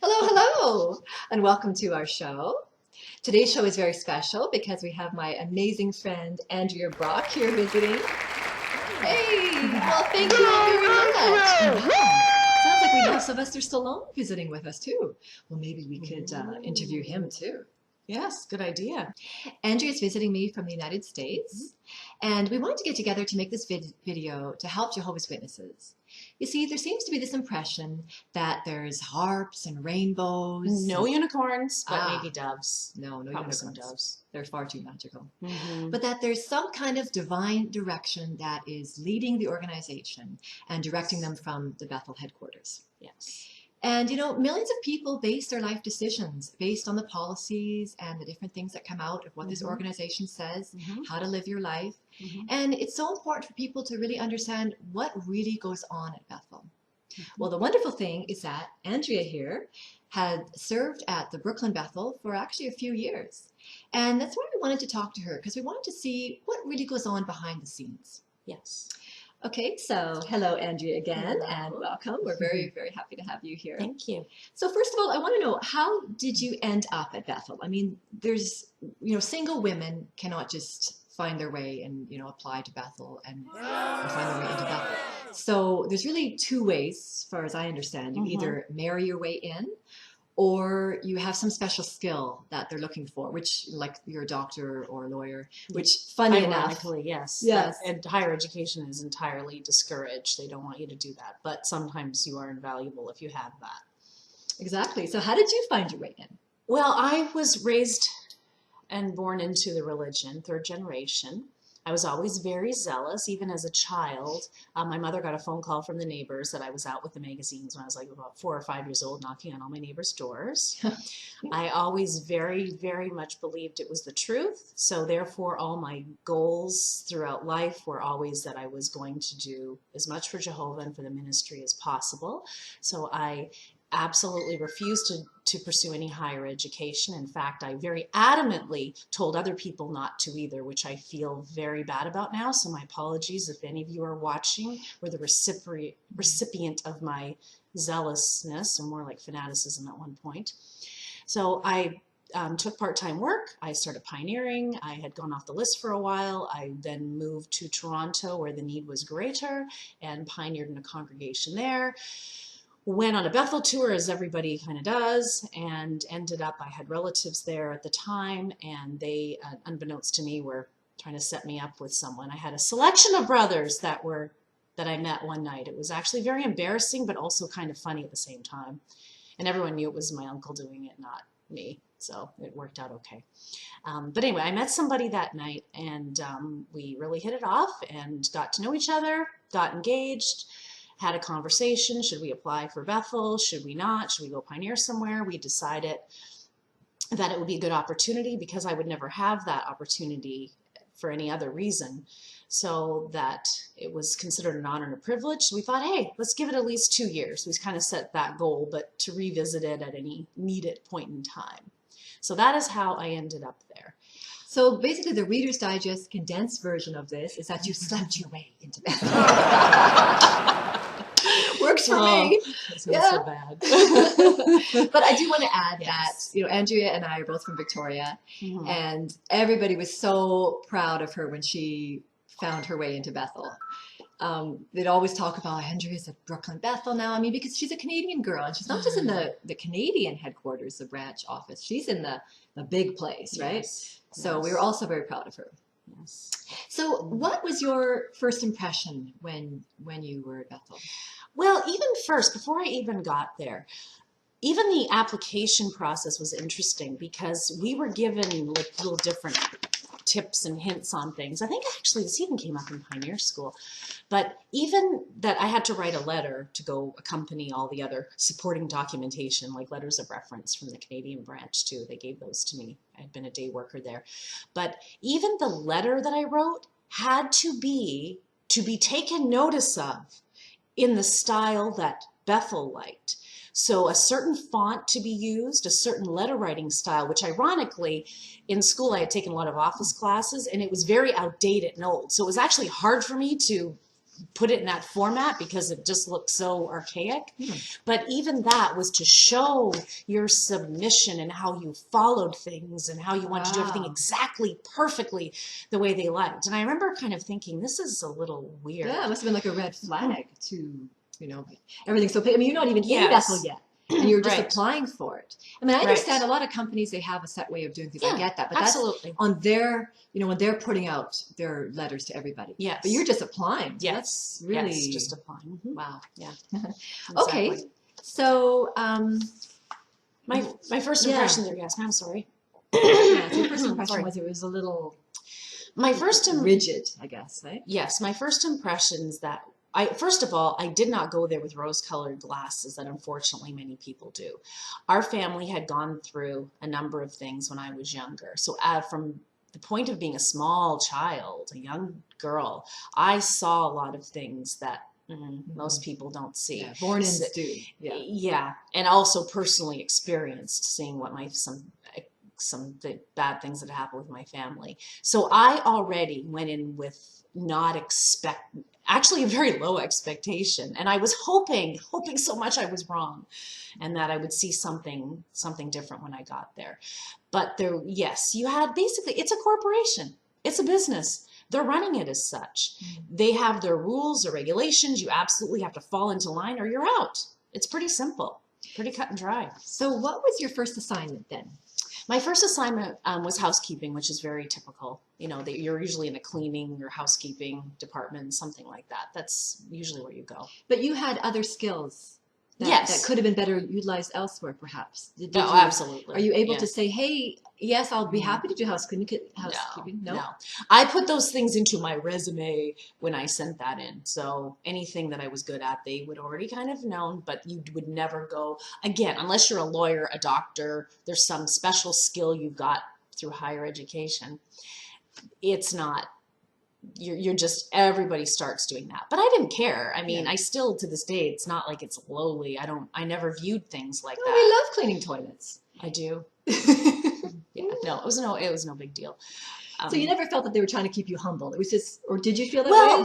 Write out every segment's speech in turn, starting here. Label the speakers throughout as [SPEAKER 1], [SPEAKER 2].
[SPEAKER 1] Hello, hello, and welcome to our show. Today's show is very special because we have my amazing friend Andrea Brock here visiting. Hey, well, thank you very much. Sounds like we have Sylvester Stallone visiting with us too. Well, maybe we could interview him too.
[SPEAKER 2] Yes, good idea.
[SPEAKER 1] Andrea is visiting me from the United States, and we wanted to get together to make this video to help Jehovah's Witnesses. You see, there seems to be this impression that there's harps and rainbows.
[SPEAKER 2] No unicorns, but maybe doves.
[SPEAKER 1] No
[SPEAKER 2] Probably
[SPEAKER 1] unicorns.
[SPEAKER 2] some doves.
[SPEAKER 1] They're far too magical.
[SPEAKER 2] Mm-hmm.
[SPEAKER 1] But that there's some kind of divine direction that is leading the organization and directing them from the Bethel headquarters.
[SPEAKER 2] Yes.
[SPEAKER 1] And you know, millions of people base their life decisions based on the policies and the different things that come out of what this organization says, how to live your life. And it's so important for people to really understand what really goes on at Bethel. Well, the wonderful thing is that Andrea here had served at the Brooklyn Bethel for actually a few years. And that's why we wanted to talk to her, because we wanted to see what really goes on behind the scenes.
[SPEAKER 2] Yes.
[SPEAKER 1] Okay, so hello, Andrea, again, and welcome. We're very, very happy to have you here.
[SPEAKER 2] Thank you.
[SPEAKER 1] So first of all, I want to know, how did you end up at Bethel? I mean, there's, single women cannot just find their way and, apply to Bethel and find their way into Bethel. So there's really two ways, as far as I understand. You either marry your way in, or you have some special skill that they're looking for, which, like, you're a doctor or a lawyer, which, funny enough.
[SPEAKER 2] Yes.
[SPEAKER 1] Yes.
[SPEAKER 2] And higher education is entirely discouraged. They don't want you to do that. But sometimes you are invaluable if you have that.
[SPEAKER 1] Exactly. So how did you find your way in?
[SPEAKER 2] Well, I was raised and born into the religion, third generation. I was always very zealous, even as a child. My mother got a phone call from the neighbors that I was out with the magazines when I was like about 4 or 5 years old, knocking on all my neighbors' doors. I always very, very much believed it was the truth. So therefore, all my goals throughout life were always that I was going to do as much for Jehovah and for the ministry as possible. So I absolutely refused to pursue any higher education. In fact, I very adamantly told other people not to either, which I feel very bad about now. So my apologies if any of you are watching, were the recipient of my zealousness, or more like fanaticism at one point. So I took part-time work. I started pioneering. I had gone off the list for a while. I then moved to Toronto, where the need was greater, and pioneered in a congregation there. Went on a Bethel tour, as everybody kind of does, and ended up, I had relatives there at the time, and they, unbeknownst to me, were trying to set me up with someone. I had a selection of brothers that I met one night. It was actually very embarrassing, but also kind of funny at the same time. And everyone knew it was my uncle doing it, not me. So it worked out okay. But anyway, I met somebody that night, and we really hit it off and got to know each other, got engaged, had a conversation. Should we apply for Bethel? Should we not? Should we go pioneer somewhere? We decided that it would be a good opportunity, because I would never have that opportunity for any other reason. So that it was considered an honor and a privilege. So we thought, hey, let's give it at least 2 years. We kind of set that goal, but to revisit it at any needed point in time. So that is how I ended up there.
[SPEAKER 1] So basically, the Reader's Digest condensed version of this is that you slept your way into Bethel. Works for me.
[SPEAKER 2] It's not so bad.
[SPEAKER 1] But I do want to add that, Andrea and I are both from Victoria, and everybody was so proud of her when she found her way into Bethel. They'd always talk about Andrea's at Brooklyn Bethel now. I mean, because she's a Canadian girl, and she's not just in the Canadian headquarters, the branch office. She's in the big place, right?
[SPEAKER 2] Yes.
[SPEAKER 1] So we were also very proud of her.
[SPEAKER 2] Yes.
[SPEAKER 1] So what was your first impression when you were at Bethel?
[SPEAKER 2] Well, even first, before I even got there, even the application process was interesting, because we were given like little different tips and hints on things. I think actually this even came up in Pioneer School. But even that, I had to write a letter to go accompany all the other supporting documentation, like letters of reference from the Canadian branch too. They gave those to me. I had been a day worker there. But even the letter that I wrote had to be taken notice of in the style that Bethel liked. So a certain font to be used, a certain letter writing style, which ironically, in school I had taken a lot of office classes, and it was very outdated and old. So it was actually hard for me to put it in that format because it just looks so archaic. But even that was to show your submission and how you followed things and how you wanted to do everything exactly perfectly the way they liked. And I remember kind of thinking, this is a little weird.
[SPEAKER 1] Yeah, it must have been like a red flag to, everything. So, I mean, you're not even in Bethel yet. And you're just applying for it. I mean, I understand a lot of companies, they have a set way of doing things. I get that. But that's on their, when they're putting out their letters to everybody.
[SPEAKER 2] Yes.
[SPEAKER 1] But you're just applying. So
[SPEAKER 2] that's
[SPEAKER 1] really
[SPEAKER 2] just applying.
[SPEAKER 1] Wow.
[SPEAKER 2] Yeah.
[SPEAKER 1] Okay. So
[SPEAKER 2] my first impression there, yes, I'm sorry.
[SPEAKER 1] Your first impression was it was a little rigid, I guess, right?
[SPEAKER 2] Yes, my first impressions that first of all, I did not go there with rose-colored glasses that unfortunately many people do. Our family had gone through a number of things when I was younger. So from the point of being a small child, a young girl, I saw a lot of things that most people don't see.
[SPEAKER 1] Yeah, born in stew.
[SPEAKER 2] Yeah, and also personally experienced seeing what some bad things that happened with my family. So I already went in with actually a very low expectation. And I was hoping so much I was wrong and that I would see something different when I got there. But you had basically, it's a corporation. It's a business. They're running it as such. They have their rules, their regulations. You absolutely have to fall into line or you're out. It's pretty simple, pretty cut and dry.
[SPEAKER 1] So what was your first assignment then?
[SPEAKER 2] My first assignment was housekeeping, which is very typical. You're usually in a cleaning or housekeeping department, something like that. That's usually where you go.
[SPEAKER 1] But you had other skills that could have been better utilized elsewhere, perhaps.
[SPEAKER 2] Absolutely.
[SPEAKER 1] Are you able to say, hey, yes, I'll be happy to do housekeeping?
[SPEAKER 2] No. I put those things into my resume when I sent that in. So anything that I was good at, they would already kind of known, but you would never go, again, unless you're a lawyer, a doctor, there's some special skill you've got through higher education. It's not. You're just, everybody starts doing that. But I didn't care. I mean, I still, to this day, it's not like it's lowly. I never viewed things like that.
[SPEAKER 1] We love cleaning toilets.
[SPEAKER 2] I do. No, it was no big deal.
[SPEAKER 1] So you never felt that they were trying to keep you humble. It was just, or did you feel that
[SPEAKER 2] way?
[SPEAKER 1] Well,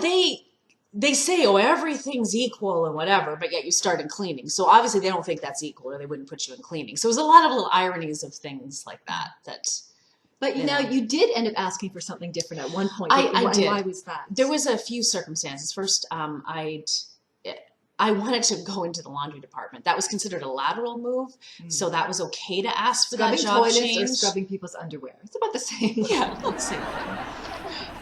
[SPEAKER 2] they say, everything's equal and whatever, but yet you start in cleaning. So obviously they don't think that's equal or they wouldn't put you in cleaning. So there's a lot of little ironies of things like that.
[SPEAKER 1] But you did end up asking for something different at one point.
[SPEAKER 2] I did.
[SPEAKER 1] Why was that?
[SPEAKER 2] There was a few circumstances. First, I wanted to go into the laundry department. That was considered a lateral move, so that was okay to ask for that job change.
[SPEAKER 1] Scrubbing toilets or scrubbing people's underwear. It's about the same.
[SPEAKER 2] Yeah, about the same thing.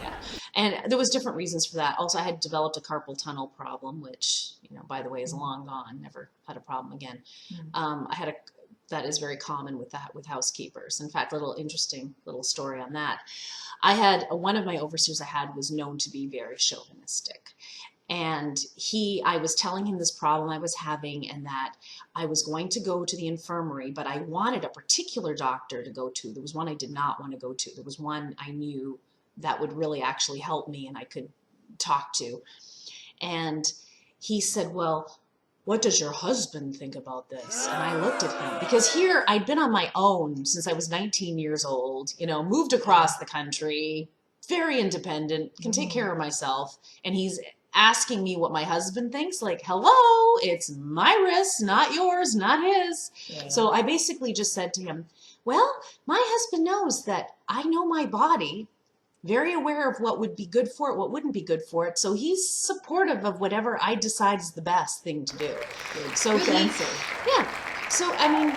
[SPEAKER 2] Yeah. And there was different reasons for that. Also, I had developed a carpal tunnel problem, which, by the way, is long gone. Never had a problem again. That is very common with housekeepers. In fact, interesting little story on that. I had one of my overseers was known to be very chauvinistic. And I was telling him this problem I was having and that I was going to go to the infirmary, but I wanted a particular doctor to go to. There was one I did not want to go to. There was one I knew that would really actually help me and I could talk to. And he said, well, what does your husband think about this? And I looked at him because here I'd been on my own since I was 19 years old, moved across the country, very independent, can take care of myself. And he's asking me what my husband thinks, like, hello, it's my risk, not yours, not his. Yeah. So I basically just said to him, well, my husband knows that I know my body, very aware of what would be good for it, what wouldn't be good for it. So he's supportive of whatever I decide is the best thing to do. So good answer. Yeah. So, I mean,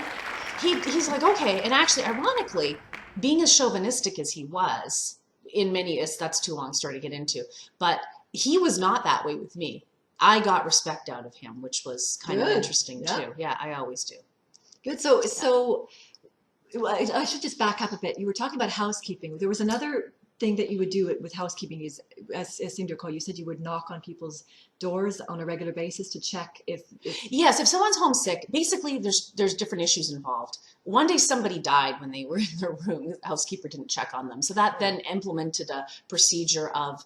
[SPEAKER 2] he's like, okay. And actually, ironically, being as chauvinistic as he was, that's too long a story to get into, but he was not that way with me. I got respect out of him, which was kind of interesting too. Yeah, I always do.
[SPEAKER 1] Good. So I should just back up a bit. You were talking about housekeeping. There was another thing that you would do with housekeeping is, as I seem to recall, you said you would knock on people's doors on a regular basis to check if
[SPEAKER 2] Yes, if someone's homesick, basically there's different issues involved. One day somebody died when they were in their room. The housekeeper didn't check on them. So that then implemented a procedure of,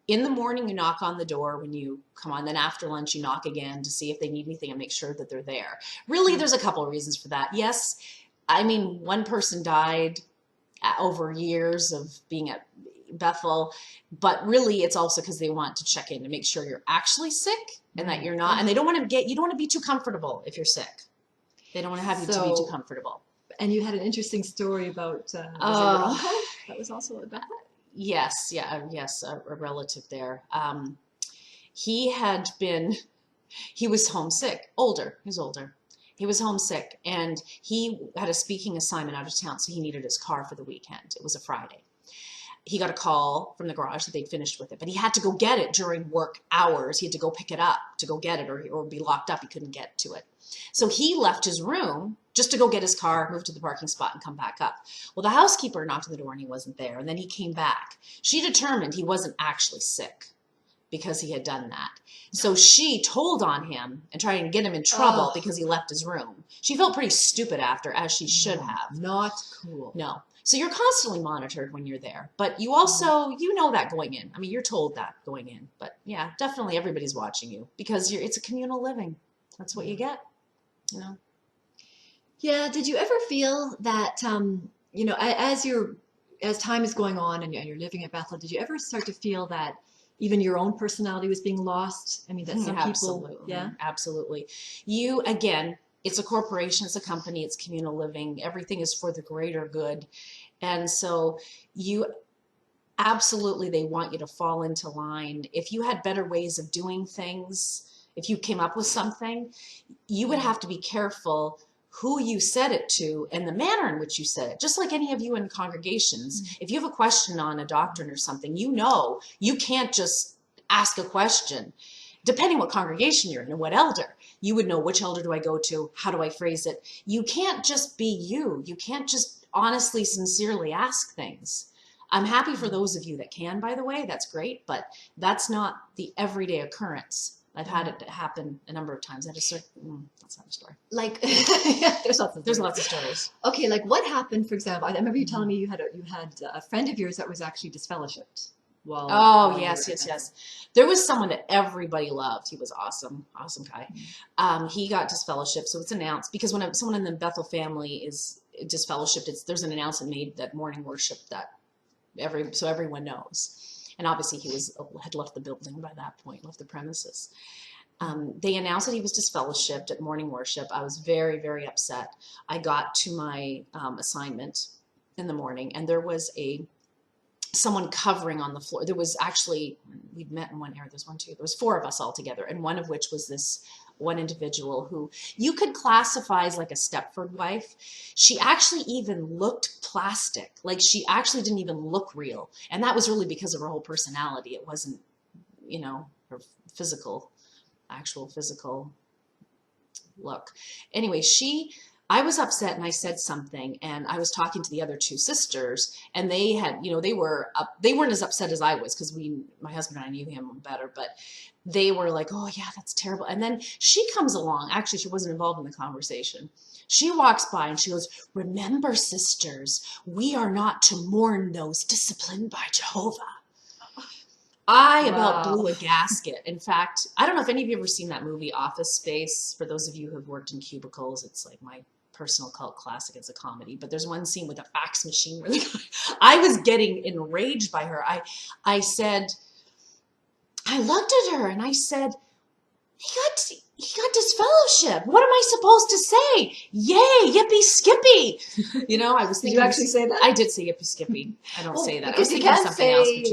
[SPEAKER 2] in the morning, you knock on the door when you come on. Then after lunch, you knock again to see if they need anything and make sure that they're there. Really, there's a couple of reasons for that. Yes, I mean, one person died over years of being Bethel, but really it's also because they want to check in to make sure you're actually sick and that you're not, and they don't want to you don't want to be too comfortable if you're sick. They don't want to have you to be too comfortable.
[SPEAKER 1] And you had an interesting story about was it your uncle that was also at Bethel?
[SPEAKER 2] Yes, a relative there. He was homesick, he was older. He was homesick, and he had a speaking assignment out of town, so he needed his car for the weekend. It was a Friday. He got a call from the garage that they'd finished with it, but he had to go get it during work hours. He had to go pick it up to go get it, or be locked up. He couldn't get to it. So he left his room just to go get his car, move to the parking spot, and come back up. Well, the housekeeper knocked on the door, and he wasn't there, and then he came back. She determined he wasn't actually sick because he had done that. So she told on him and tried to get him in trouble because he left his room. She felt pretty stupid after, as she should have.
[SPEAKER 1] Not cool.
[SPEAKER 2] No. So you're constantly monitored when you're there, but you also, you know that going in. I mean, you're told that going in, but yeah, definitely everybody's watching you because it's a communal living. That's what you get, you know?
[SPEAKER 1] Yeah. Did you ever feel that, you know, as time is going on and you're living at Bethel, did you ever start to feel that even your own personality was being lost? I mean, that some
[SPEAKER 2] Absolutely.
[SPEAKER 1] people, yeah,
[SPEAKER 2] absolutely. You, again, it's a corporation, it's a company, it's communal living. Everything is for the greater good. And so absolutely, they want you to fall into line. If you had better ways of doing things, if you came up with something, you would have to be careful who you said it to and the manner in which you said it. Just like any of you in congregations, if you have a question on a doctrine or something, you know, you can't just ask a question. Depending what congregation you're in and what elder, you would know which elder do I go to, how do I phrase it. You can't just be you. You can't just honestly, sincerely ask things. I'm happy for those of you that can, by the way, that's great, but that's not the everyday occurrence. I've had it happen a number of times. That's not a story.
[SPEAKER 1] Like, yeah, there's
[SPEAKER 2] lots of stories.
[SPEAKER 1] Okay, like what happened, for example, I remember you telling me you had a friend of yours that was actually disfellowshipped. While
[SPEAKER 2] Yes. There was someone that everybody loved. He was awesome guy. He got disfellowshipped, so it's announced because when someone in the Bethel family is disfellowshipped, there's an announcement made that morning worship that so everyone knows. And obviously he had left the building by that point, left the premises. They announced that he was disfellowshipped at morning worship. I was very, very upset. I got to my assignment in the morning, and there was someone covering on the floor. There was actually, we'd met in one area. There was 4 of us all together, and one of which was this one individual who you could classify as like a Stepford wife. She actually even looked plastic. Like she actually didn't even look real. And that was really because of her whole personality. It wasn't, you know, her actual physical look. Anyway, I was upset and I said something, and I was talking to the other 2 sisters, and they had, you know, they weren't as upset as I was because my husband and I knew him better, but they were like, oh yeah, that's terrible. And then she comes along. Actually, she wasn't involved in the conversation. She walks by and she goes, remember, sisters, we are not to mourn those disciplined by Jehovah. I about blew a gasket. In fact, I don't know if any of you have ever seen that movie Office Space. For those of you who have worked in cubicles, it's like my personal cult classic. It's a comedy, but there's one scene with a fax machine where I was getting enraged by her. I looked at her and I said, he got disfellowship. What am I supposed to say? Yay, yippee skippy. You know, I was thinking.
[SPEAKER 1] Did you actually say that?
[SPEAKER 2] I did say yippee skippy. I don't say that. I was thinking of something else, but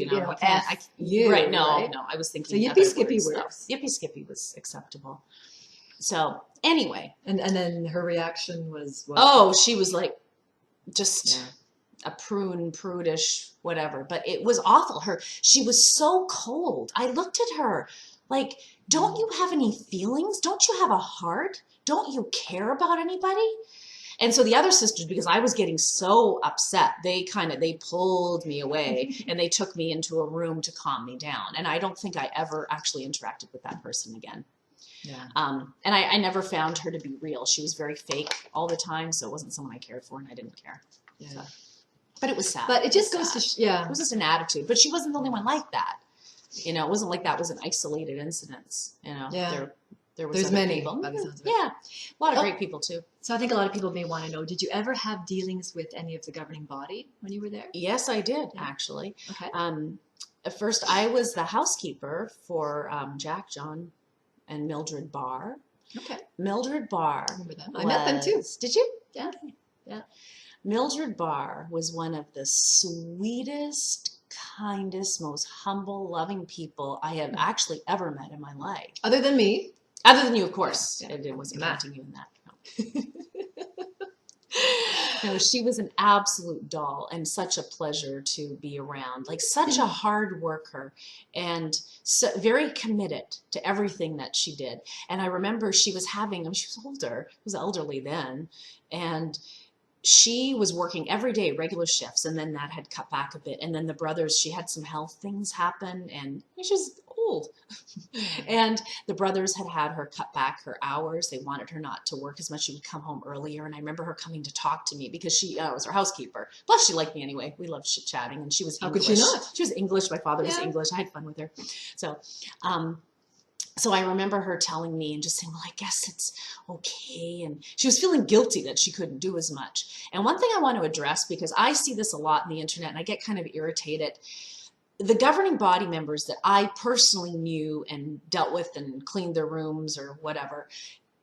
[SPEAKER 2] you know, right? No, I was thinking.
[SPEAKER 1] So yippee skippy works.
[SPEAKER 2] Yippee skippy was acceptable. So anyway.
[SPEAKER 1] And then her reaction was what?
[SPEAKER 2] Oh, she was like, just a prudish, whatever. But it was awful. She was so cold. I looked at her like, don't you have any feelings? Don't you have a heart? Don't you care about anybody? And so the other sisters, because I was getting so upset, they pulled me away and they took me into a room to calm me down. And I don't think I ever actually interacted with that person again. Yeah. And I never found her to be real. She was very fake all the time. So it wasn't someone I cared for, and I didn't care. Yeah. So, but it was sad.
[SPEAKER 1] But it just goes to,
[SPEAKER 2] it was just an attitude. But she wasn't the only one like that. You know, it wasn't like that was an isolated incident. You know, there was
[SPEAKER 1] There's
[SPEAKER 2] other
[SPEAKER 1] many,
[SPEAKER 2] people.
[SPEAKER 1] by the sounds of it.
[SPEAKER 2] Yeah, a lot of great people too.
[SPEAKER 1] So I think a lot of people may want to know, did you ever have dealings with any of the governing body when you were there?
[SPEAKER 2] Yes, I did, actually.
[SPEAKER 1] Okay.
[SPEAKER 2] At first, I was the housekeeper for Jack, John, and Mildred Barr.
[SPEAKER 1] Okay.
[SPEAKER 2] Mildred Barr.
[SPEAKER 1] I remember them. I met them too.
[SPEAKER 2] Did you?
[SPEAKER 1] Yeah.
[SPEAKER 2] Yeah. Mildred Barr was one of the sweetest, kindest, most humble, loving people I have actually ever met in my life.
[SPEAKER 1] Other than me.
[SPEAKER 2] Other than you, of course.
[SPEAKER 1] Yeah.
[SPEAKER 2] It wasn't counting you in that. No. No, she was an absolute doll and such a pleasure to be around. Like such a hard worker and so very committed to everything that she did. And I remember she was she was older, was elderly then, and she was working every day, regular shifts, and then that had cut back a bit. And then the brothers, she had some health things happen, and she was old. And the brothers had her cut back her hours. They wanted her not to work as much. She would come home earlier. And I remember her coming to talk to me because she was her housekeeper. Plus, she liked me anyway. We loved chit-chatting, and she was English.
[SPEAKER 1] How could she not?
[SPEAKER 2] She was English. My father was English. I had fun with her. So I remember her telling me and just saying, well, I guess it's okay. And she was feeling guilty that she couldn't do as much. And one thing I want to address, because I see this a lot in the internet and I get kind of irritated, the governing body members that I personally knew and dealt with and cleaned their rooms or whatever,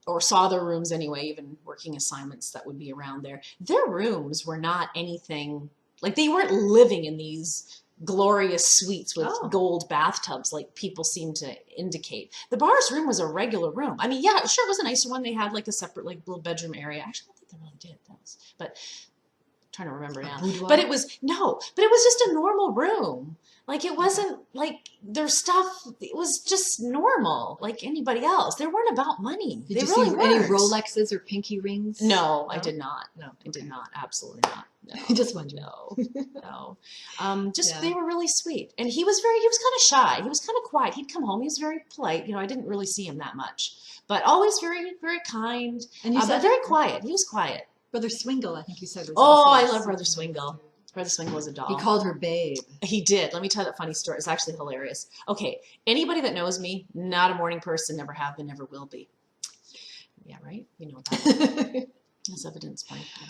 [SPEAKER 2] or saw their rooms anyway, even working assignments that would be around there, their rooms were not anything, like they weren't living in these glorious suites with gold bathtubs like people seem to indicate. The Barr's room was a regular room. I mean, yeah, sure, it was a nicer one. They had like a separate like little bedroom area. Actually, I don't think they really did. But I'm trying to remember now. But it was just a normal room. Like it wasn't like their stuff. It was just normal, like anybody else. They weren't about money.
[SPEAKER 1] Did you see any Rolexes or pinky rings?
[SPEAKER 2] No, I did not.
[SPEAKER 1] No,
[SPEAKER 2] I did not. Absolutely not.
[SPEAKER 1] No. Just wondering.
[SPEAKER 2] No. They were really sweet. And he was kind of shy. He was kind of quiet. He'd come home. He was very polite. You know, I didn't really see him that much, but always very, very kind. And you said very quiet. He was quiet.
[SPEAKER 1] Brother Swingle, I think you said.
[SPEAKER 2] I love Brother Swingle. Brother Swingle was a doll.
[SPEAKER 1] He called her babe.
[SPEAKER 2] He did. Let me tell you that funny story. It's actually hilarious. Okay. Anybody that knows me, not a morning person, never have been, never will be. Yeah, right? You know that. That's evidence point. Yeah.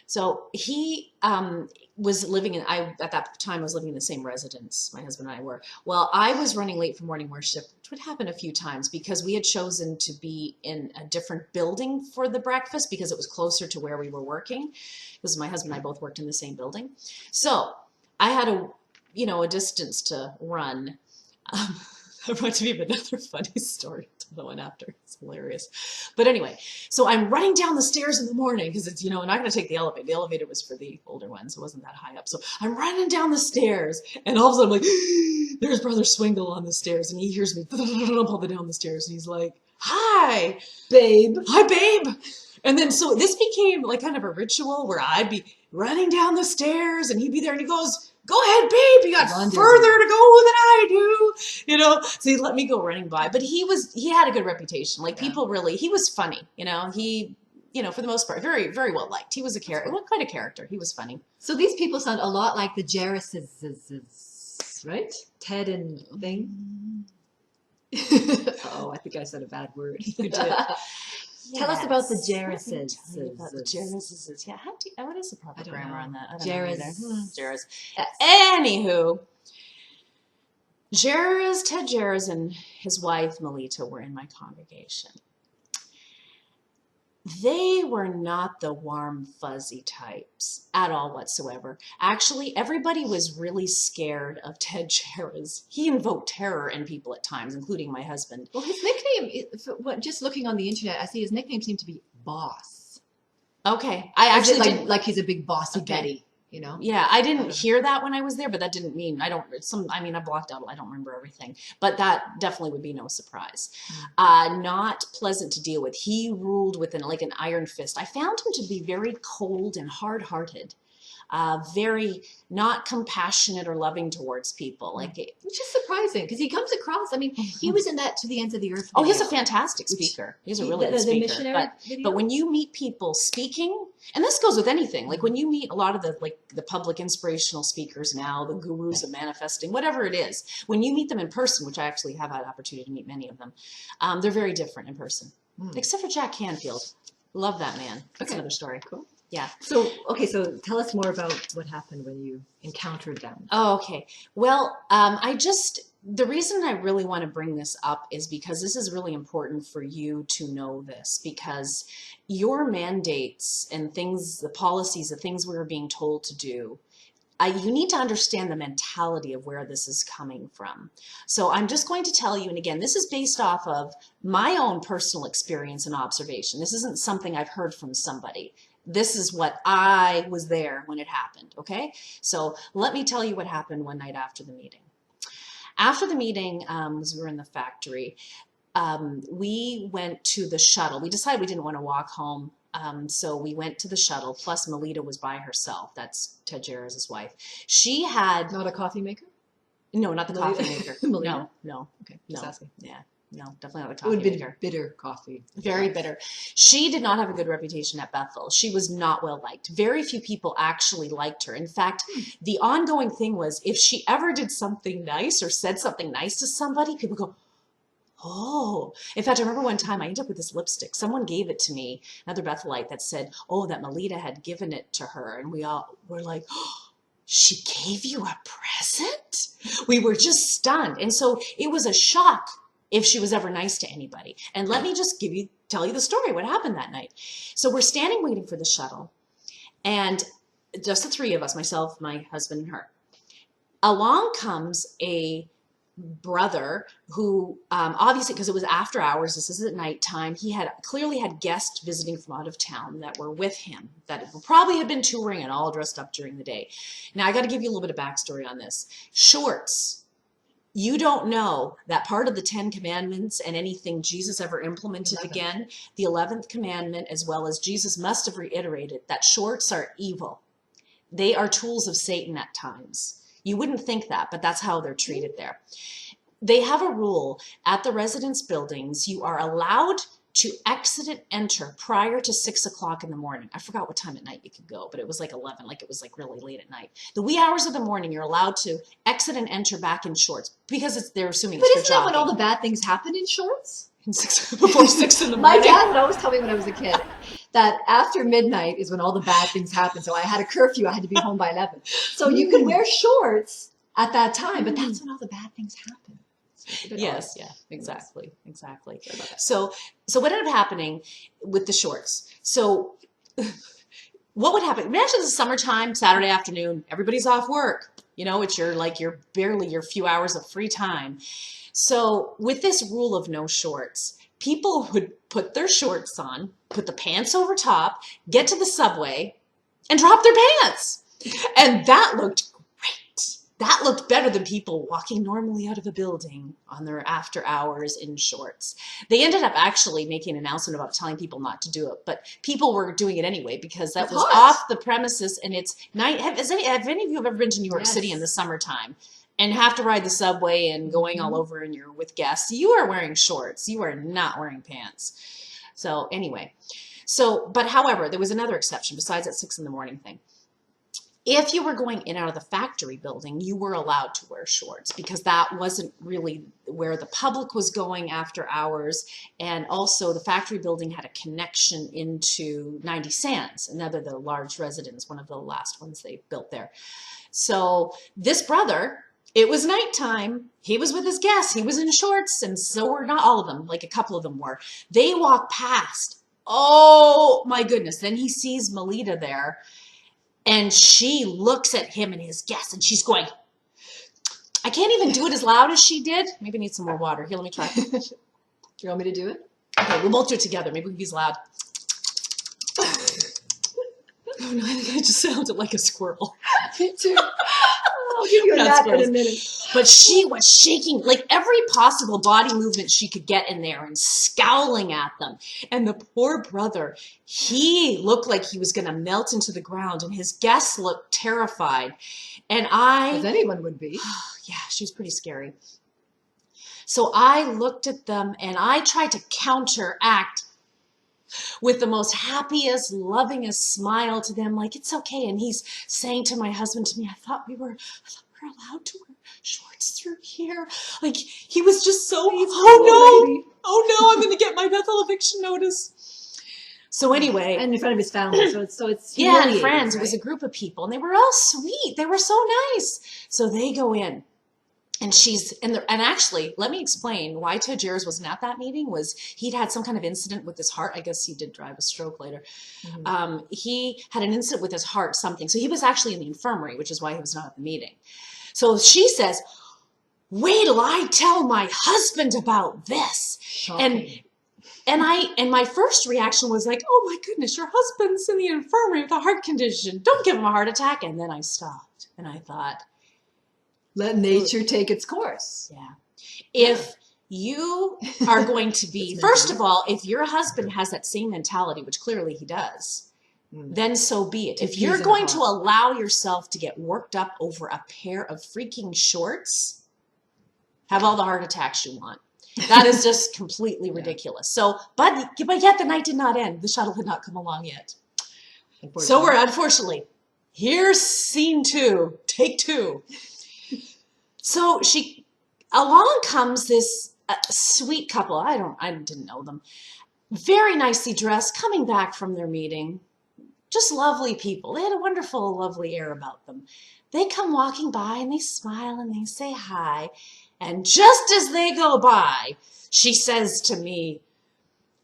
[SPEAKER 2] So he was living at that time was living in the same residence my husband and I were. Well, I was running late for morning worship, which would happen a few times because we had chosen to be in a different building for the breakfast because it was closer to where we were working. Because my husband and I both worked in the same building. So I had a distance to run. That reminds me of another funny story to the one after. It's hilarious. But anyway, so I'm running down the stairs in the morning because it's, I'm not going to take the elevator. The elevator was for the older ones. It wasn't that high up. So I'm running down the stairs and all of a sudden I'm like, there's Brother Swingle on the stairs. And he hears me all down the stairs. And he's like, hi, babe. Hi, babe. And then so this became like kind of a ritual where I'd be running down the stairs and he'd be there and he goes, go ahead, babe. You got further to go than I do. So he let me go running by. But he had a good reputation. Like people really, he was funny. He, for the most part, very, very well liked. He was quite a character. He was funny.
[SPEAKER 1] So these people sound a lot like the Jarrises, right? Ted and thing. I think I said a bad word. You did. Tell us about the Jarrises.
[SPEAKER 2] Yeah, what is the proper grammar on that?
[SPEAKER 1] Jarris.
[SPEAKER 2] Jarris. Anywho, Ted Jarris and his wife Melita were in my congregation. They were not the warm, fuzzy types at all whatsoever. Actually, everybody was really scared of Ted Jarris. He invoked terror in people at times, including my husband.
[SPEAKER 1] Well, his nickname, just looking on the internet, I see his nickname seemed to be Boss.
[SPEAKER 2] Okay. I actually didn't.
[SPEAKER 1] Like he's a big bossy Betty.
[SPEAKER 2] Yeah, I didn't hear that when I was there, but that didn't mean I blocked out. I don't remember everything, but that definitely would be no surprise. Not pleasant to deal with. He ruled with an iron fist. I found him to be very cold and hard-hearted, very not compassionate or loving towards people. Which
[SPEAKER 1] is surprising because he comes across. I mean, he was in that To the Ends of the Earth.
[SPEAKER 2] Oh, he's a fantastic speaker. He's a really good speaker. But when you meet people speaking, And this goes with anything. Like when you meet a lot of the public inspirational speakers now, the gurus of manifesting, whatever it is, when you meet them in person, which I actually have had opportunity to meet many of them, they're very different in person. Except for Jack Canfield. Love that man. That's another story.
[SPEAKER 1] Cool.
[SPEAKER 2] Yeah.
[SPEAKER 1] So tell us more about what happened when you encountered them.
[SPEAKER 2] Oh, okay. Well, the reason I really want to bring this up is because this is really important for you to know this, because your mandates and things, the policies, the things we were being told to do, you need to understand the mentality of where this is coming from. So I'm just going to tell you, and again, this is based off of my own personal experience and observation. This isn't something I've heard from somebody. This is what I was there when it happened, okay? So let me tell you what happened one night after the meeting. After the meeting, as we were in the factory, we went to the shuttle. We decided we didn't want to walk home, so we went to the shuttle, plus Melita was by herself. That's Ted Jarrett's wife. She had...
[SPEAKER 1] Not a coffee maker?
[SPEAKER 2] No, not the coffee maker.
[SPEAKER 1] Melita?
[SPEAKER 2] No.
[SPEAKER 1] Okay, just asking.
[SPEAKER 2] Yeah. No, definitely not the
[SPEAKER 1] It
[SPEAKER 2] coffee
[SPEAKER 1] would be
[SPEAKER 2] maker.
[SPEAKER 1] bitter coffee.
[SPEAKER 2] Very bitter. She did not have a good reputation at Bethel. She was not well liked. Very few people actually liked her. In fact, the ongoing thing was if she ever did something nice or said something nice to somebody, people go, oh. In fact, I remember one time I ended up with this lipstick. Someone gave it to me, another Bethelite, that said, oh, that Melita had given it to her. And we all were like, oh, she gave you a present? We were just stunned. And so it was a shock if she was ever nice to anybody. And let me just tell you the story, what happened that night. So we're standing waiting for the shuttle, and just the three of us, myself, my husband, and her. Along comes a brother who, obviously, because it was after hours, this is at nighttime, he had clearly had guests visiting from out of town that were with him, that probably had been touring and all dressed up during the day. Now, I got to give you a little bit of backstory on this. Shorts. You don't know that part of the 10 Commandments and anything Jesus ever implemented again, the 11th commandment, as well as Jesus must have reiterated that shorts are evil. They are tools of Satan at times. You wouldn't think that, but that's how they're treated there. They have a rule at the residence buildings. You are allowed to exit and enter prior to 6 o'clock in the morning. I forgot what time at night you could go, but it was like 11, like it was like really late at night. The wee hours of the morning, you're allowed to exit and enter back in shorts because they're assuming it's for jogging.
[SPEAKER 1] But isn't that when all the bad things happen in shorts?
[SPEAKER 2] Before 6 in the morning?
[SPEAKER 1] My dad would always tell me when I was a kid that after midnight is when all the bad things happen. So I had a curfew. I had to be home by 11. So you could wear shorts at that time, but that's when all the bad things happen.
[SPEAKER 2] Yes, yeah, exactly. So what ended up happening with the shorts? So what would happen? Imagine it's summertime, Saturday afternoon, everybody's off work. You know, it's your few hours of free time. So with this rule of no shorts, people would put their shorts on, put the pants over top, get to the subway, and drop their pants. And that looked great. That looked better than people walking normally out of a building on their after hours in shorts. They ended up actually making an announcement about telling people not to do it, but people were doing it anyway because that was off the premises, and it's night. Have any of you ever been to New York City in the summertime and have to ride the subway and going all over and you're with guests? You are wearing shorts. You are not wearing pants. So anyway, but however, there was another exception besides that 6 in the morning thing. If you were going in and out of the factory building, you were allowed to wear shorts because that wasn't really where the public was going after hours. And also the factory building had a connection into 90 Sands, another the large residence, one of the last ones they built there. So this brother, it was nighttime. He was with his guests. He was in shorts, and so were not all of them, like a couple of them were. They walked past. Oh my goodness. Then he sees Melita there. And she looks at him and his guests, and she's going, I can't even do it as loud as she did. Maybe I need some more water. Here, let me try.
[SPEAKER 1] You want me to do it?
[SPEAKER 2] Okay, we'll both do it together. Maybe we can be as loud. Oh, no, I think I just sounded like a squirrel.
[SPEAKER 1] Me too. I'll give you a nap in a minute.
[SPEAKER 2] But she was shaking, like every possible body movement she could get in there and scowling at them. And the poor brother, he looked like he was going to melt into the ground, and his guests looked terrified. And
[SPEAKER 1] as anyone would be.
[SPEAKER 2] Yeah, she was pretty scary. So I looked at them and I tried to counteract with the most happiest, lovingest smile to them, like, it's okay. And he's saying to my husband, to me, I thought we were allowed to wear shorts through here. Like, he was just so, oh no, I'm going to get my Bethel eviction notice. So anyway.
[SPEAKER 1] And in front of his family. So it's
[SPEAKER 2] yeah, and friends.
[SPEAKER 1] Right?
[SPEAKER 2] It was a group of people, and they were all sweet. They were so nice. So they go in. And and actually, let me explain why Ted Jares wasn't at that meeting. Was he'd had some kind of incident with his heart. I guess he did drive a stroke later. He had an incident with his heart, something. So he was actually in the infirmary, which is why he was not at the meeting. So she says, wait till I tell my husband about this.
[SPEAKER 1] Shocking.
[SPEAKER 2] And my first reaction was like, oh my goodness, your husband's in the infirmary with a heart condition. Don't give him a heart attack. And then I stopped and I thought,
[SPEAKER 1] let nature take its course.
[SPEAKER 2] Yeah. If you are going to be, first of all, if your husband has that same mentality, which clearly he does, then so be it. If you're going to allow yourself to get worked up over a pair of freaking shorts, have all the heart attacks you want. That is just completely ridiculous. So, but yet the night did not end. The shuttle had not come along yet. So we're, unfortunately, here's scene 2, take 2. So along comes this sweet couple. I didn't know them. Very nicely dressed, coming back from their meeting. Just lovely people. They had a wonderful, lovely air about them. They come walking by and they smile and they say hi. And just as they go by, she says to me,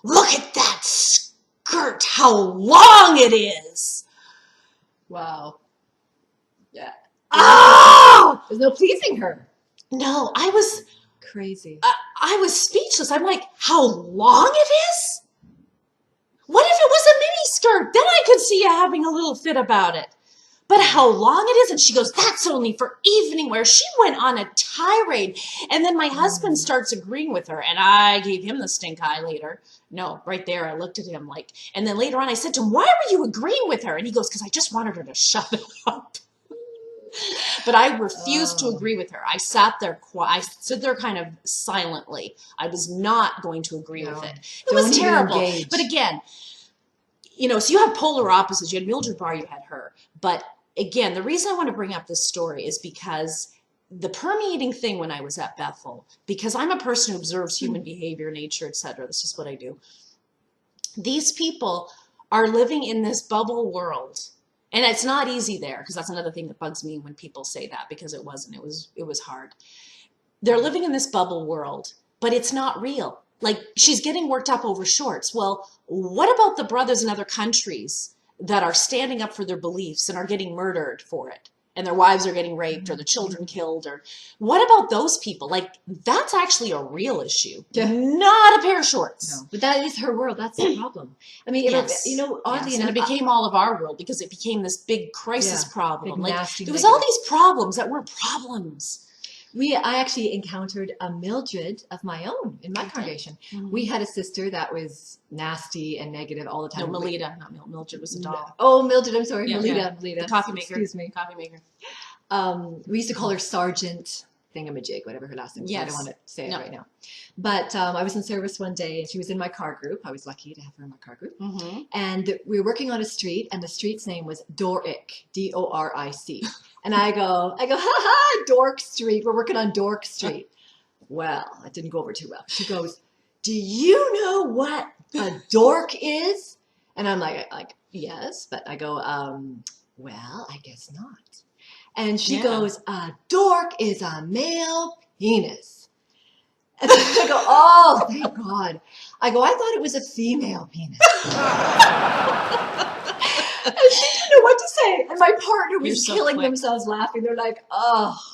[SPEAKER 2] look at that skirt, how long it is.
[SPEAKER 1] Wow. Yeah.
[SPEAKER 2] Oh!
[SPEAKER 1] There's no pleasing her.
[SPEAKER 2] No, I was
[SPEAKER 1] crazy.
[SPEAKER 2] I was speechless. I'm like, how long it is? What if it was a mini skirt? Then I could see you having a little fit about it. But how long it is? And she goes, that's only for evening wear. She went on a tirade. And then my husband starts agreeing with her. And I gave him the stink eye later. No, right there. I looked at him like, and then later on I said to him, why were you agreeing with her? And he goes, because I just wanted her to shut up. But I refused to agree with her. I sat there kind of silently. I was not going to agree with it. It was terrible. But again, so you have polar opposites. You had Mildred Barr, you had her. But again, the reason I want to bring up this story is because the permeating thing when I was at Bethel, because I'm a person who observes human behavior, nature, etc. That's just what I do. These people are living in this bubble world. And it's not easy there, because that's another thing that bugs me when people say that, because it wasn't. It was hard. They're living in this bubble world, but it's not real. Like, she's getting worked up over shorts. Well, what about the brothers in other countries that are standing up for their beliefs and are getting murdered for it? And their wives are getting raped or the children killed? Or what about those people? Like, that's actually a real issue. Yeah. Not a pair of shorts.
[SPEAKER 1] No, but that is her world. That's the problem. I mean,
[SPEAKER 2] yes.
[SPEAKER 1] Oddly enough,
[SPEAKER 2] and it became all of our world because it became this big crisis problem.
[SPEAKER 1] Big,
[SPEAKER 2] like, there was all these problems that weren't problems.
[SPEAKER 1] I actually encountered a Mildred of my own in my congregation. Mm-hmm. We had a sister that was nasty and negative all the time.
[SPEAKER 2] No, Melita, not Mildred was a doll.
[SPEAKER 1] Oh, Mildred, I'm sorry.
[SPEAKER 2] Yeah,
[SPEAKER 1] Melita.
[SPEAKER 2] The coffee maker.
[SPEAKER 1] Excuse me.
[SPEAKER 2] Coffee maker.
[SPEAKER 1] We used to call her Sergeant Thingamajig, whatever her last name was.
[SPEAKER 2] Yes.
[SPEAKER 1] I don't want to say it right now. But I was in service one day and she was in my car group. I was lucky to have her in my car group. Mm-hmm. And we were working on a street and the street's name was Doric, D-O-R-I-C. And I go, ha ha, Dork Street. We're working on Dork Street. Well, that didn't go over too well. She goes, do you know what a dork is? And I'm like, yes. But I go, well, I guess not. And she goes, a dork is a male penis. And I go, oh, thank God. I go, I thought it was a female penis. And she didn't know what to say. And my partner was killing themselves laughing. They're like,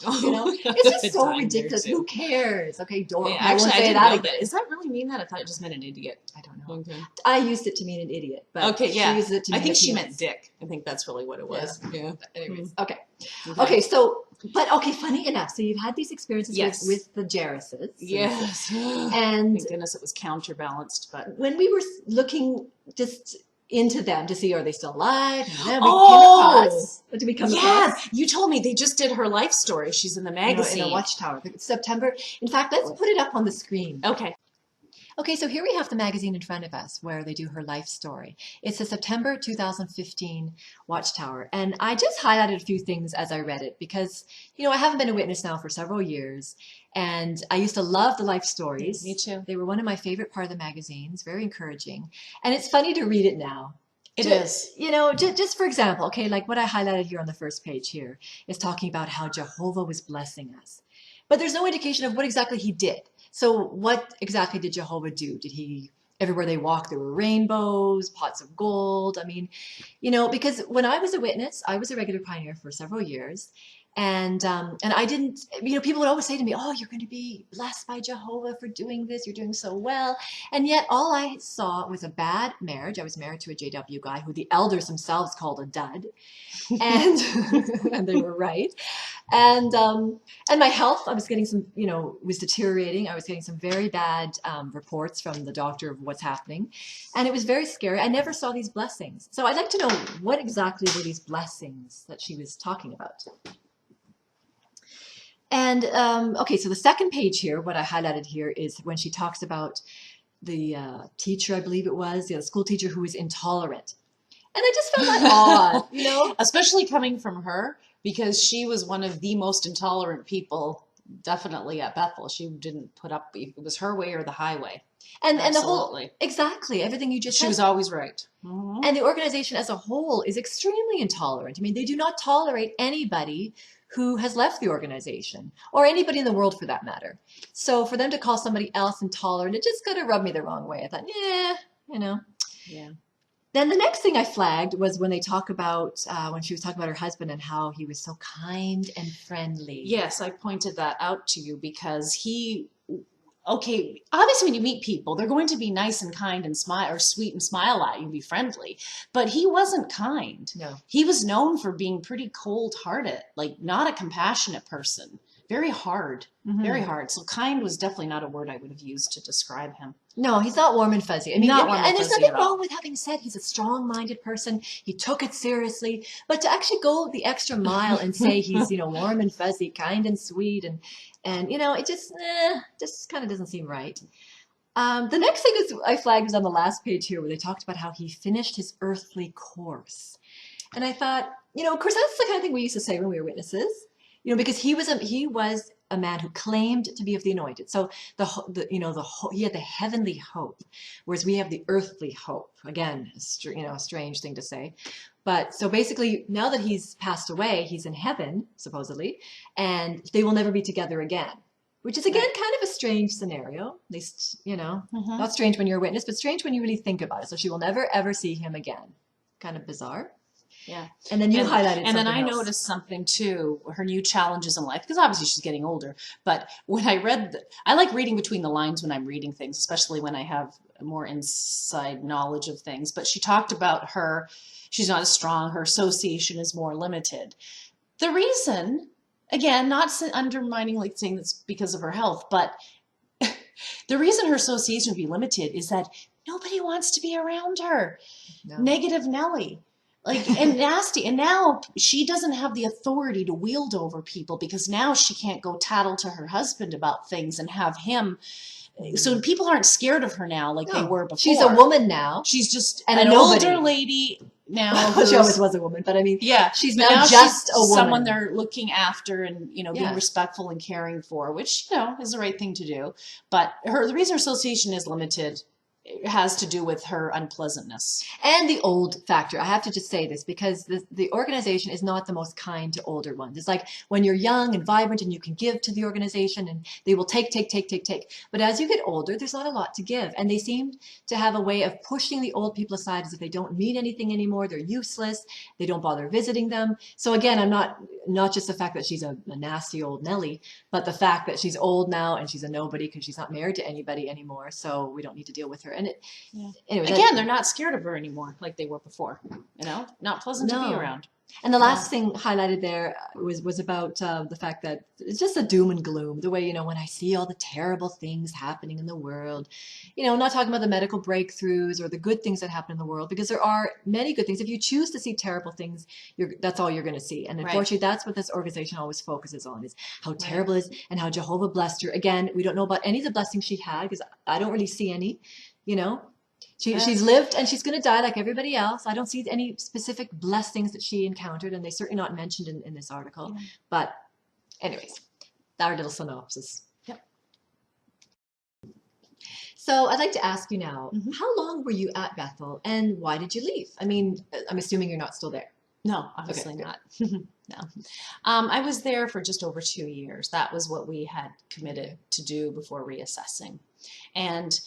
[SPEAKER 1] it's just so ridiculous. Who cares? Okay, dork.
[SPEAKER 2] Yeah, actually, I didn't know that. Does that really mean that? I thought it just meant an idiot.
[SPEAKER 1] I don't know. Okay. I used it to mean an idiot. But
[SPEAKER 2] okay, yeah.
[SPEAKER 1] She used it to mean
[SPEAKER 2] I think she meant dick. I think that's really what it was.
[SPEAKER 1] Yeah. Anyways, okay. Okay, so, funny enough. So you've had these experiences with the Jareses.
[SPEAKER 2] Yes.
[SPEAKER 1] And
[SPEAKER 2] thank goodness it was counterbalanced. But
[SPEAKER 1] when we were looking just into them to see, are they still alive?
[SPEAKER 2] To become yes, you told me they just did her life story. She's in the magazine.
[SPEAKER 1] In a watchtower. September. In fact, let's put it up on the screen.
[SPEAKER 2] Okay.
[SPEAKER 1] Okay, so here we have the magazine in front of us where they do her life story. It's a September 2015 Watchtower. And I just highlighted a few things as I read it because, I haven't been a witness now for several years. And I used to love the life stories.
[SPEAKER 2] Me too.
[SPEAKER 1] They were one of my favorite part of the magazines, very encouraging. And it's funny to read it now.
[SPEAKER 2] It is.
[SPEAKER 1] Just for example, okay, like what I highlighted here on the first page here is talking about how Jehovah was blessing us. But there's no indication of what exactly he did. So what exactly did Jehovah do? Did he, everywhere they walked, there were rainbows, pots of gold? I mean, because when I was a witness, I was a regular pioneer for several years. And I didn't, people would always say to me, oh, you're going to be blessed by Jehovah for doing this. You're doing so well. And yet all I saw was a bad marriage. I was married to a JW guy who the elders themselves called a dud. And, and they were right. And my health, I was getting some, was deteriorating. I was getting some very bad reports from the doctor of what's happening. And it was very scary. I never saw these blessings. So I'd like to know what exactly were these blessings that she was talking about. And, okay, so the second page here, what I highlighted here is when she talks about the teacher, I believe it was, the school teacher who was intolerant. And I just found that odd,
[SPEAKER 2] Especially coming from her, because she was one of the most intolerant people, definitely at Bethel. She didn't put up, it was her way or the highway.
[SPEAKER 1] And the whole, exactly, everything you just said.
[SPEAKER 2] She was always right. Mm-hmm.
[SPEAKER 1] And the organization as a whole is extremely intolerant. I mean, they do not tolerate anybody who has left the organization, or anybody in the world for that matter. So for them to call somebody else intolerant, it just kind of rubbed me the wrong way. I thought,
[SPEAKER 2] Yeah.
[SPEAKER 1] Then the next thing I flagged was when they talk about, when she was talking about her husband and how he was so kind and friendly.
[SPEAKER 2] Yes, I pointed that out to you because obviously when you meet people, they're going to be nice and kind and smile or sweet and smile at you and be friendly, but he wasn't kind.
[SPEAKER 1] No.
[SPEAKER 2] He was known for being pretty cold-hearted, like not a compassionate person. Very hard, very hard. So kind was definitely not a word I would have used to describe him.
[SPEAKER 1] No, he's not warm and fuzzy. I mean,
[SPEAKER 2] not warm and
[SPEAKER 1] there's
[SPEAKER 2] fuzzy
[SPEAKER 1] nothing
[SPEAKER 2] at all.
[SPEAKER 1] wrong with having said he's a strong-minded person. He took it seriously, but to actually go the extra mile and say he's, warm and fuzzy, kind and sweet, and it just kind of doesn't seem right. The next thing I flagged was on the last page here, where they talked about how he finished his earthly course, and I thought, of course, that's the kind of thing we used to say when we were witnesses. Because he was a man who claimed to be of the anointed. So he had the heavenly hope, whereas we have the earthly hope. Again, a strange thing to say. But so basically, now that he's passed away, he's in heaven, supposedly, and they will never be together again. Which is, again, kind of a strange scenario. At least, not strange when you're a witness, but strange when you really think about it. So she will never, ever see him again. Kind of bizarre.
[SPEAKER 2] Yeah.
[SPEAKER 1] And then you highlighted something
[SPEAKER 2] And then I
[SPEAKER 1] else.
[SPEAKER 2] noticed something too, her new challenges in life, because obviously she's getting older. But when I I like reading between the lines when I'm reading things, especially when I have more inside knowledge of things. But she talked about she's not as strong, her association is more limited. The reason, again, not undermining, like saying that's because of her health, but the reason her association would be limited is that nobody wants to be around her. No. Negative Nelly. And nasty. And now she doesn't have the authority to wield over people because now she can't go tattle to her husband about things and have him. So people aren't scared of her now like they were before.
[SPEAKER 1] She's a woman now.
[SPEAKER 2] She's just an older lady now.
[SPEAKER 1] She always was a woman, but I mean, she's now just a woman.
[SPEAKER 2] Someone they're looking after and, being respectful and caring for, which, is the right thing to do. But the reason her association is limited, it has to do with her unpleasantness.
[SPEAKER 1] And the old factor. I have to just say this because the organization is not the most kind to older ones. It's like when you're young and vibrant and you can give to the organization and they will take. But as you get older, there's not a lot to give. And they seem to have a way of pushing the old people aside as if they don't mean anything anymore. They're useless. They don't bother visiting them. So again, I'm not just the fact that she's a nasty old Nelly, but the fact that she's old now and she's a nobody because she's not married to anybody anymore. So we don't need to deal with her. And anyway,
[SPEAKER 2] again, they're not scared of her anymore like they were before. Not pleasant to be around.
[SPEAKER 1] And the last thing highlighted there was about the fact that it's just a doom and gloom. The way, when I see all the terrible things happening in the world, I'm not talking about the medical breakthroughs or the good things that happen in the world, because there are many good things. If you choose to see terrible things, that's all you're going to see. And unfortunately, that's what this organization always focuses on, is how terrible it is and how Jehovah blessed her. Again, we don't know about any of the blessings she had, because I don't really see any, She's lived and she's going to die like everybody else. I don't see any specific blessings that she encountered, and they're certainly not mentioned in this article. But anyways, our little synopsis.
[SPEAKER 2] Yep.
[SPEAKER 1] So I'd like to ask you now, how long were you at Bethel and why did you leave? I mean, I'm assuming you're not still there.
[SPEAKER 2] No, obviously not. No. I was there for just over 2 years. That was what we had committed to do before reassessing. And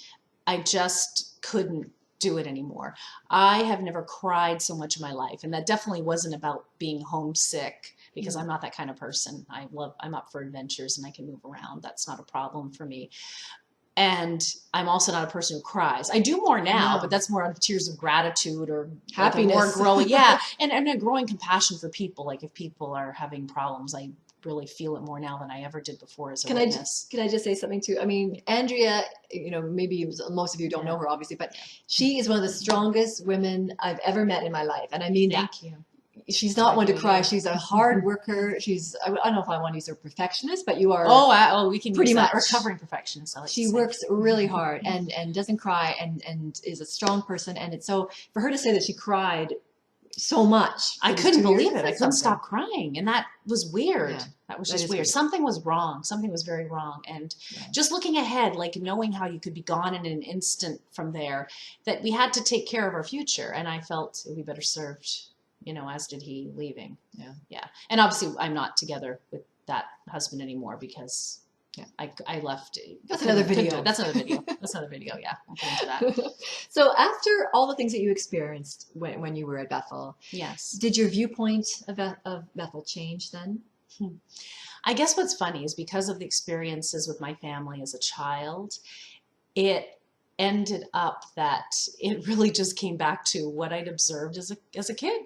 [SPEAKER 2] I just couldn't do it anymore. I have never cried so much in my life, and that definitely wasn't about being homesick, because I'm not that kind of person. I'm up for adventures and I can move around. That's not a problem for me. And I'm also not a person who cries. I do more now, but that's more of tears of gratitude or
[SPEAKER 1] happiness.
[SPEAKER 2] More growing, and a growing compassion for people. Like if people are having problems, I really feel it more now than I ever did before as a witness.
[SPEAKER 1] Can I just say something too? I mean, Andrea, maybe most of you don't know her, obviously, but she is one of the strongest women I've ever met in my life. And I mean,
[SPEAKER 2] thank you.
[SPEAKER 1] She's not one to cry. She's a hard worker. I don't know if I want to use her perfectionist, but you are.
[SPEAKER 2] We can
[SPEAKER 1] pretty
[SPEAKER 2] use that.
[SPEAKER 1] much
[SPEAKER 2] Recovering perfectionist.
[SPEAKER 1] She works really hard and doesn't cry and is a strong person. And it's so for her to say that she cried so much.
[SPEAKER 2] I couldn't believe it. I couldn't stop crying. And that was weird.
[SPEAKER 1] Yeah,
[SPEAKER 2] that was just weird. Something was wrong. Something was very wrong. And just looking ahead, like knowing how you could be gone in an instant from there, that we had to take care of our future. And I felt we better served, as did he, leaving. Yeah. And obviously I'm not together with that husband anymore because I left.
[SPEAKER 1] That's another video.
[SPEAKER 2] That's another video. Yeah. I'll get into that.
[SPEAKER 1] So after all the things that you experienced when you were at Bethel,
[SPEAKER 2] yes,
[SPEAKER 1] did your viewpoint of Bethel change then?
[SPEAKER 2] I guess what's funny is because of the experiences with my family as a child, it ended up that it really just came back to what I'd observed as a kid.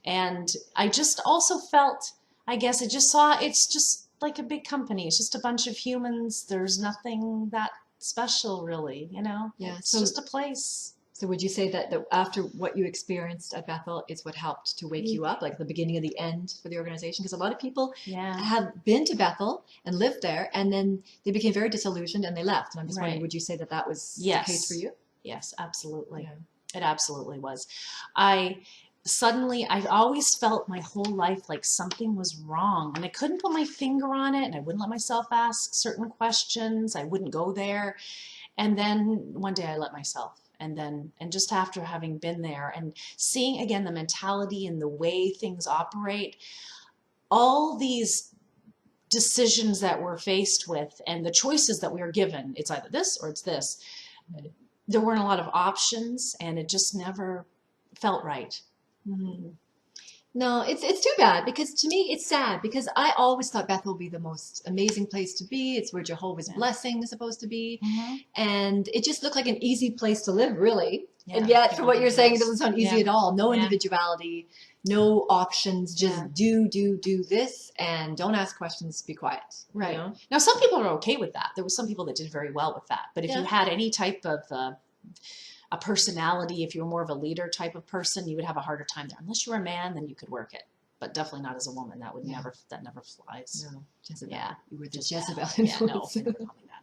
[SPEAKER 2] And I just also felt, I guess it's just like a big company. It's just a bunch of humans. There's nothing that special really, Yeah, it's just a place.
[SPEAKER 1] So would you say that after what you experienced at Bethel is what helped to wake you up, like the beginning of the end for the organization? Because a lot of people have been to Bethel and lived there, and then they became very disillusioned and they left. And I'm just wondering, would you say that was the case for you?
[SPEAKER 2] Yes, absolutely. Yeah. It absolutely was. I always felt my whole life like something was wrong, and I couldn't put my finger on it, and I wouldn't let myself ask certain questions. I wouldn't go there. And then one day I let myself. And just after having been there and seeing again the mentality and the way things operate, all these decisions that we're faced with and the choices that we are given, it's either this or it's this. There weren't a lot of options, and it just never felt right.
[SPEAKER 1] Mm-hmm. No, it's too bad, because to me it's sad, because I always thought Bethel would be the most amazing place to be. It's where Jehovah's blessing is supposed to be. And it just looked like an easy place to live, really. And yet, from what you're saying, it doesn't sound easy at all. No individuality, no options, just do this, and don't ask questions, be quiet.
[SPEAKER 2] Right. Now, some people are okay with that. There were some people that did very well with that. But if you had any type of a personality, if you were more of a leader type of person, you would have a harder time there. Unless you were a man, then you could work it. But definitely not as a woman. That would never flies.
[SPEAKER 1] No, Jezebel. Yeah. You were the
[SPEAKER 2] Just
[SPEAKER 1] Jezebel.
[SPEAKER 2] No, never call me that.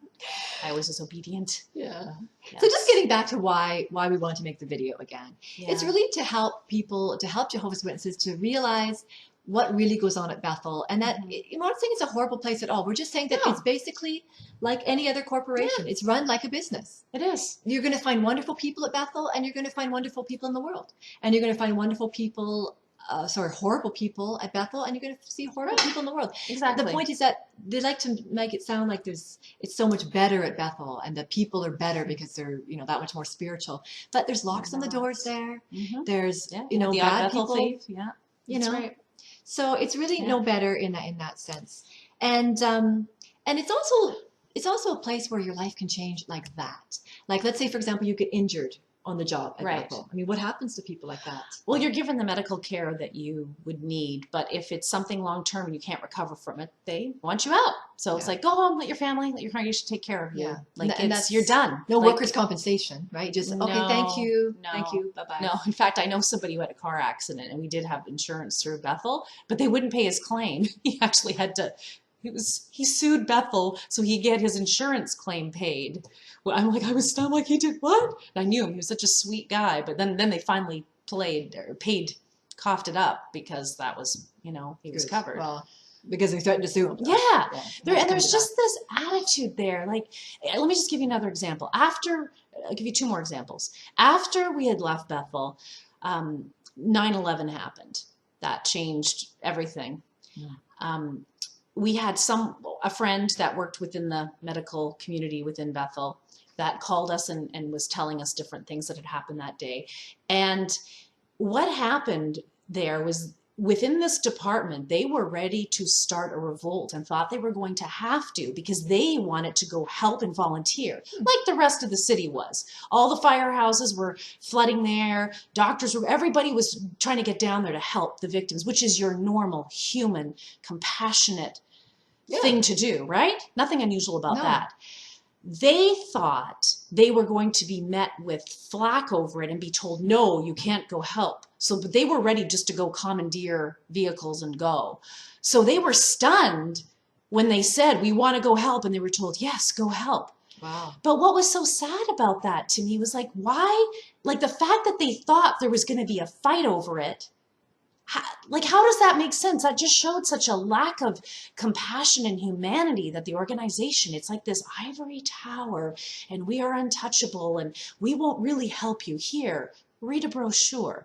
[SPEAKER 2] I was disobedient.
[SPEAKER 1] Yeah. Yes. So just getting back to why we want to make the video again. It's really to help people, to help Jehovah's Witnesses to realize what really goes on at Bethel, and that we're not saying it's a horrible place at all. We're just saying that it's basically like any other corporation. It's run like a business.
[SPEAKER 2] It is.
[SPEAKER 1] You're going to find wonderful people at Bethel, and you're going to find wonderful people in the world, and you're going to find wonderful people. Horrible people at Bethel, and you're going to see horrible people in the world.
[SPEAKER 2] Exactly.
[SPEAKER 1] The point is that they like to make it sound like it's so much better at Bethel, and the people are better because they're that much more spiritual. But there's locks on the doors there. There's
[SPEAKER 2] the
[SPEAKER 1] bad
[SPEAKER 2] Bethel
[SPEAKER 1] people.
[SPEAKER 2] Thief. Yeah,
[SPEAKER 1] That's right. So it's really no better in that sense, and it's also a place where your life can change like that. Like, let's say, for example, you get injured on the job at
[SPEAKER 2] Right.
[SPEAKER 1] Bethel. I mean, what happens to people like that?
[SPEAKER 2] Well, you're given the medical care that you would need, but if it's something long-term and you can't recover from it, they want you out. So it's
[SPEAKER 1] Yeah.
[SPEAKER 2] like, go home, let your congregation take care of you.
[SPEAKER 1] Yeah.
[SPEAKER 2] Like
[SPEAKER 1] And
[SPEAKER 2] you're done.
[SPEAKER 1] No
[SPEAKER 2] Like,
[SPEAKER 1] workers' compensation, right? Just, okay, thank you, thank you, bye-bye.
[SPEAKER 2] No, in fact, I know somebody who had a car accident, and we did have insurance through Bethel, but they wouldn't pay his claim. He actually had to, he sued Bethel so he get his insurance claim paid. Well, I'm was stunned, like, he did what? And I knew him. He was such a sweet guy. But then they finally coughed it up because that was, he was covered.
[SPEAKER 1] Well, because they threatened to sue him.
[SPEAKER 2] Yeah. And there's just this attitude there. Like, let me just give you another example. I'll give you two more examples. After we had left Bethel, 9/11 happened. That changed everything. Yeah. We had a friend that worked within the medical community within Bethel that called us and was telling us different things that had happened that day. And what happened there was, within this department, they were ready to start a revolt and thought they were going to have to, because they wanted to go help and volunteer like the rest of the city was. All the firehouses were flooding there. Everybody was trying to get down there to help the victims, which is your normal, human, compassionate thing to do, right? Nothing unusual about that. They thought they were going to be met with flack over it and be told, no, you can't go help. But they were ready just to go commandeer vehicles and go. So they were stunned when they said, we want to go help. And they were told, yes, go help.
[SPEAKER 1] Wow.
[SPEAKER 2] But what was so sad about that to me was like, why? Like the fact that they thought there was going to be a fight over it. How does that make sense? That just showed such a lack of compassion and humanity that the organization, it's like this ivory tower and we are untouchable and we won't really help you here. Read a brochure.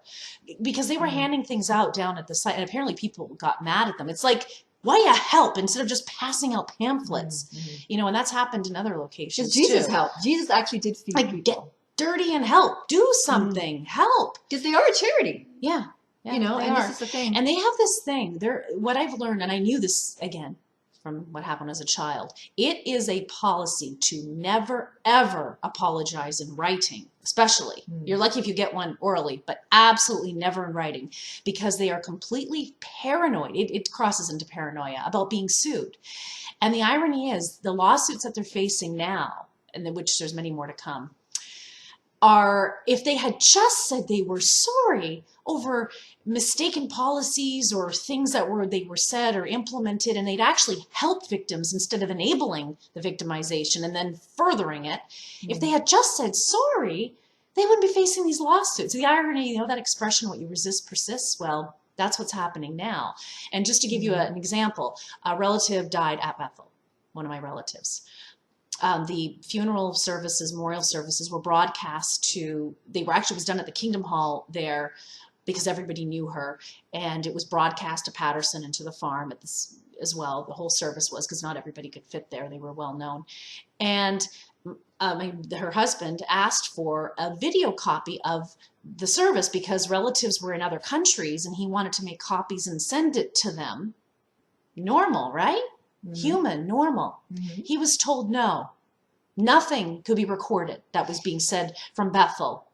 [SPEAKER 2] Because they were handing things out down at the site, and apparently people got mad at them. It's like, why you help instead of just passing out pamphlets? And that's happened in other locations
[SPEAKER 1] Jesus
[SPEAKER 2] too.
[SPEAKER 1] helped. Jesus actually did feed people.
[SPEAKER 2] Get dirty and help. Do something. Help.
[SPEAKER 1] Because they are a charity.
[SPEAKER 2] Yeah. Yeah,
[SPEAKER 1] this is the thing.
[SPEAKER 2] And they have this thing. What I've learned, and I knew this again from what happened as a child, it is a policy to never, ever apologize in writing, especially. You're lucky if you get one orally, but absolutely never in writing, because they are completely paranoid. It crosses into paranoia about being sued. And the irony is the lawsuits that they're facing now, and which there's many more to come, are, if they had just said they were sorry over mistaken policies or things that they were said or implemented, and they'd actually helped victims instead of enabling the victimization and then furthering it, if they had just said sorry, they wouldn't be facing these lawsuits. The irony, that expression, what you resist persists, well, that's what's happening now. And just to give you an example, a relative died at Bethel, one of my relatives. The funeral services, memorial services were broadcast it was done at the Kingdom Hall there because everybody knew her. And it was broadcast to Patterson and to the farm as well. The whole service was, because not everybody could fit there. They were well known. And her husband asked for a video copy of the service because relatives were in other countries and he wanted to make copies and send it to them. Normal, right? Human, normal. He was told no. Nothing could be recorded that was being said from Bethel.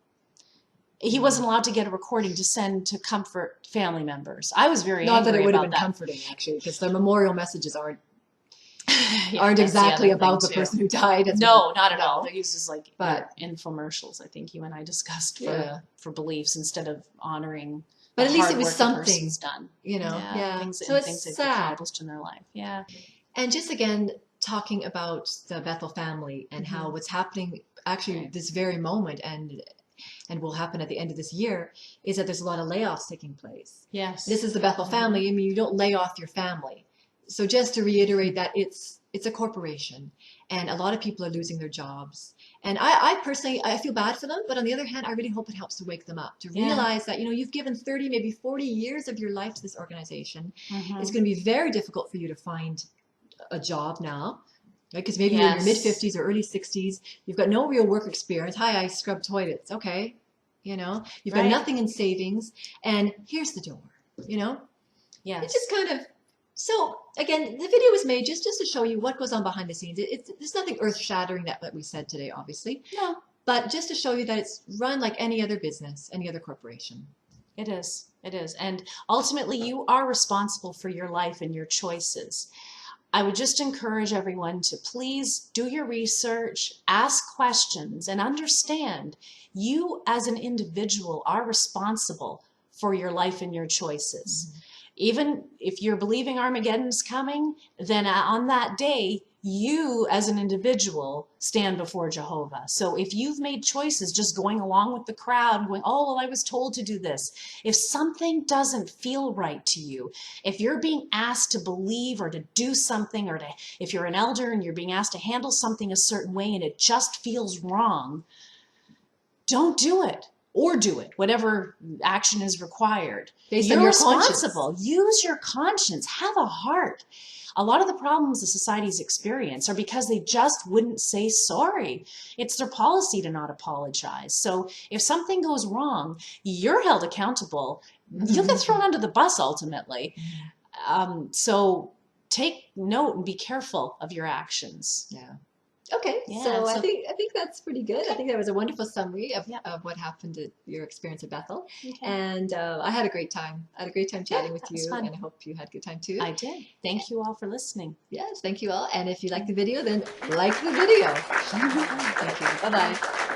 [SPEAKER 2] He wasn't allowed to get a recording to send to comfort family members. I was very angry about that.
[SPEAKER 1] Not that it would have been comforting, actually, because the memorial messages aren't exactly about the person who died.
[SPEAKER 2] No, not at all. They're used as infomercials, I think you and I discussed for beliefs instead of honoring.
[SPEAKER 1] But at least it was something
[SPEAKER 2] done.
[SPEAKER 1] Things
[SPEAKER 2] so it's they've accomplished in their life. Yeah.
[SPEAKER 1] And just again, talking about the Bethel family and how what's happening actually this very moment and will happen at the end of this year is that there's a lot of layoffs taking place.
[SPEAKER 2] Yes.
[SPEAKER 1] This is the Bethel family. I mean, you don't lay off your family. So just to reiterate that it's a corporation and a lot of people are losing their jobs. And I personally, I feel bad for them, but on the other hand, I really hope it helps to wake them up, to realize that, you've given 30, maybe 40 years of your life to this organization. It's going to be very difficult for you to find a job now, right? Because maybe you're in your mid-50s or early 60s. You've got no real work experience. Hi, I scrub toilets. Okay. You've got nothing in savings. And here's the door,
[SPEAKER 2] Yeah.
[SPEAKER 1] It's just kind of, so again, the video was made just to show you what goes on behind the scenes. There's nothing earth-shattering that we said today, obviously.
[SPEAKER 2] No.
[SPEAKER 1] But just to show you that it's run like any other business, any other corporation.
[SPEAKER 2] It is. It is. And ultimately, you are responsible for your life and your choices. I would just encourage everyone to please do your research, ask questions, and understand you as an individual are responsible for your life and your choices. Mm-hmm. Even if you're believing Armageddon's coming, then on that day, you as an individual stand before Jehovah. So if you've made choices just going along with the crowd, going, oh, well, I was told to do this. If something doesn't feel right to you, if you're being asked to believe or to do something, or if you're an elder and you're being asked to handle something a certain way and it just feels wrong, don't do it. Or do it, whatever action is required.
[SPEAKER 1] Based
[SPEAKER 2] You're
[SPEAKER 1] on your
[SPEAKER 2] responsible.
[SPEAKER 1] conscience.
[SPEAKER 2] Use your conscience. Have a heart. A lot of the problems the societies experience are because they just wouldn't say sorry. It's their policy to not apologize. So if something goes wrong, you're held accountable. Mm-hmm. You'll get thrown under the bus ultimately. So take note and be careful of your actions.
[SPEAKER 1] Yeah. Okay, so I think that's pretty good. I think that was a wonderful summary of what happened at your experience at Bethel. Okay. And I had a great time. I had a great time chatting with you, and I hope you had a good time too.
[SPEAKER 2] I did. Thank you all for listening.
[SPEAKER 1] Yes, thank you all. And if you like the video, then like the video. Thank you. Bye-bye.